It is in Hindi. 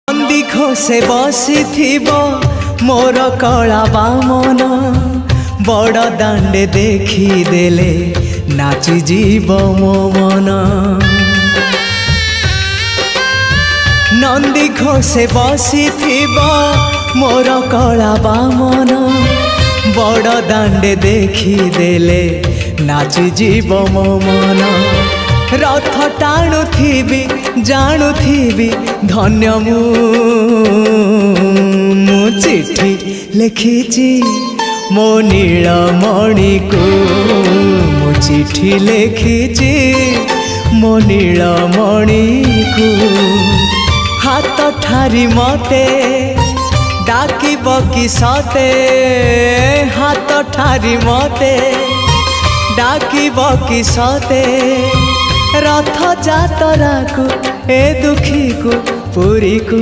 नंदी घोषे बसी मोर कला बामन बड़ दांडे देखी देले नाची जीव मो मन। नंदी घोषे बसी मोर कला बामन बड़ दांडे देखी देले नाची जीव मो मन। रथ टाणुथिबी जाणुथिबी धन्य मु चिट्ठी लिखिची मो नीलमणि को मु चिट्ठी लिखिची मो नीलमणि को। हाथ ठारी मते डाकिब कि सते हाथ ठारी मते डाकिब कि सते रथ जातरा को ए दुखी को पुरी को।